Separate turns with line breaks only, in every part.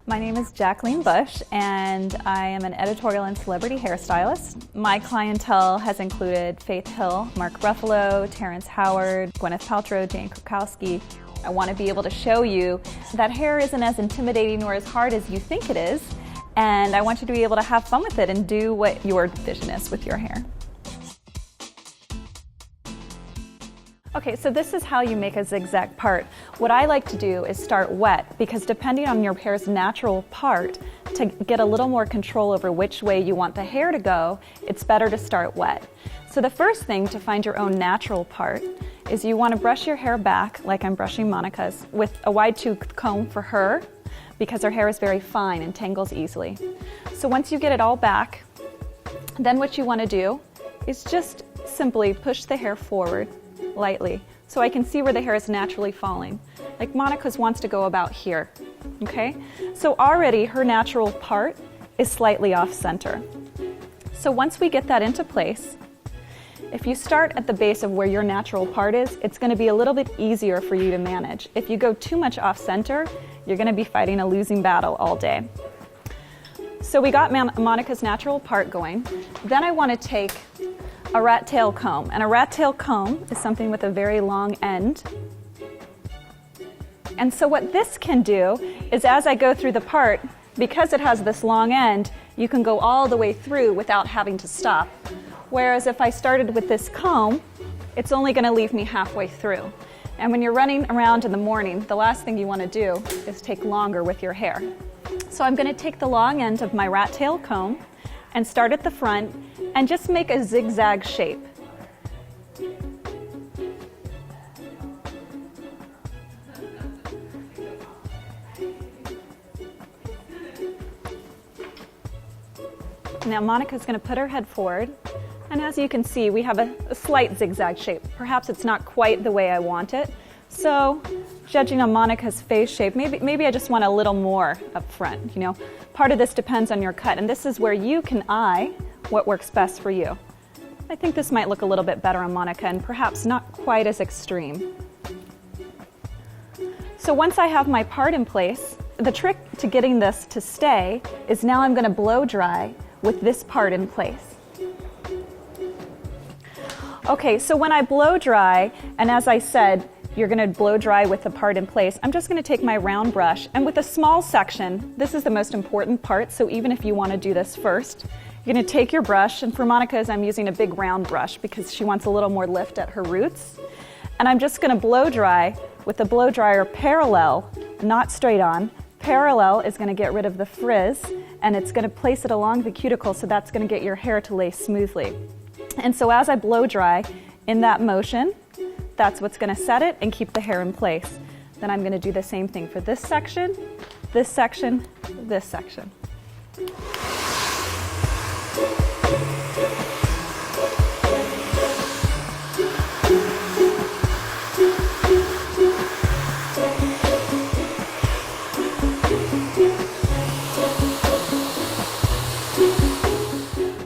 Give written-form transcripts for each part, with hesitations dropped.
My name is Jacqueline Bush, and I am an editorial and celebrity hairstylist. My clientele has included Faith Hill, Mark Ruffalo, Terrence Howard, Gwyneth Paltrow, Jane Krakowski. I want to be able to show you that hair isn't as intimidating or as hard as you think it is, and I want you to be able to have fun with it and do what your vision is with your hair. Okay, so this is how you make a zigzag part. What I like to do is start wet, because depending on your hair's natural part, to get a little more control over which way you want the hair to go, it's better to start wet. So the first thing to find your own natural part is you want to brush your hair back, like I'm brushing Monica's, with a wide tooth comb for her, because her hair is very fine and tangles easily. So once you get it all back, then what you want to do is just simply push the hair forward lightly, so I can see where the hair is naturally falling. Like Monica's wants to go about here, okay? So already her natural part is slightly off center. So once we get that into place, if you start at the base of where your natural part is, it's going to be a little bit easier for you to manage. If you go too much off center, you're going to be fighting a losing battle all day. So we got Monica's natural part going. Then I want to take a rat tail comb, and a rat tail comb is something with a very long end. And so what this can do is, as I go through the part, because it has this long end, you can go all the way through without having to stop. Whereas if I started with this comb, it's only going to leave me halfway through. And when you're running around in the morning, the last thing you want to do is take longer with your hair. So I'm going to take the long end of my rat tail comb and start at the front and just make a zigzag shape. Now Monica's going to put her head forward, and as you can see, we have a slight zigzag shape. Perhaps it's not quite the way I want it, so judging on Monica's face shape, maybe I just want a little more up front. You know, part of this depends on your cut, and this is where you can eye what works best for you. I think this might look a little bit better on Monica, and perhaps not quite as extreme. So once I have my part in place, the trick to getting this to stay is now I'm going to blow dry with this part in place. Okay, so when I blow dry, and as I said, you're going to blow dry with the part in place, I'm just going to take my round brush, and with a small section, this is the most important part, so even if you want to do this first, you're going to take your brush, and for Monica's I'm using a big round brush because she wants a little more lift at her roots, and I'm just going to blow dry with the blow dryer parallel, not straight on. Parallel is going to get rid of the frizz, and it's going to place it along the cuticle, so that's going to get your hair to lay smoothly. And so as I blow dry in that motion, that's what's going to set it and keep the hair in place. Then I'm going to do the same thing for this section, this section, this section.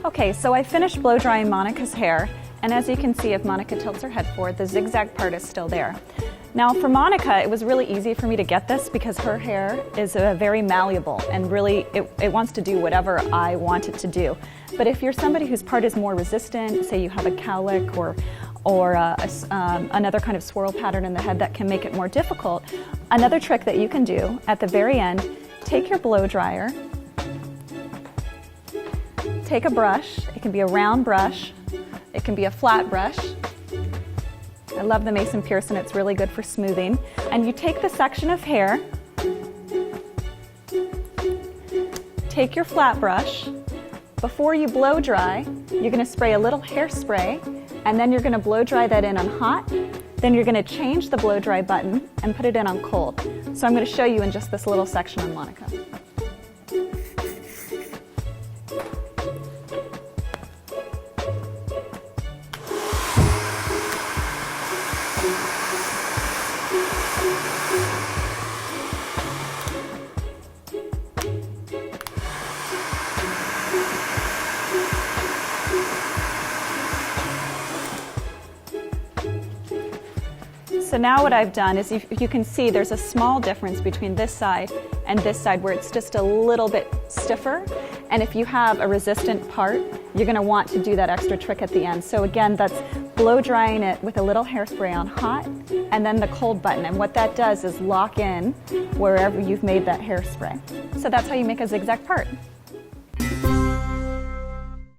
Okay, so I finished blow drying Monica's hair, and as you can see, if Monica tilts her head forward, the zigzag part is still there. Now for Monica, it was really easy for me to get this because her hair is very malleable, and really it wants to do whatever I want it to do. But if you're somebody whose part is more resistant, say you have a cowlick or another kind of swirl pattern in the head that can make it more difficult, another trick that you can do at the very end, take your blow dryer, take a brush, it can be a round brush, it can be a flat brush. I love the Mason Pearson, it's really good for smoothing. And you take the section of hair, take your flat brush, before you blow dry, you're going to spray a little hairspray, and then you're going to blow dry that in on hot, then you're going to change the blow dry button and put it in on cold. So I'm going to show you in just this little section on Monica. So now what I've done is you can see there's a small difference between this side and this side where it's just a little bit stiffer. And if you have a resistant part, you're going to want to do that extra trick at the end. So again, that's blow drying it with a little hairspray on hot and then the cold button. And what that does is lock in wherever you've made that hairspray. So that's how you make a zigzag part.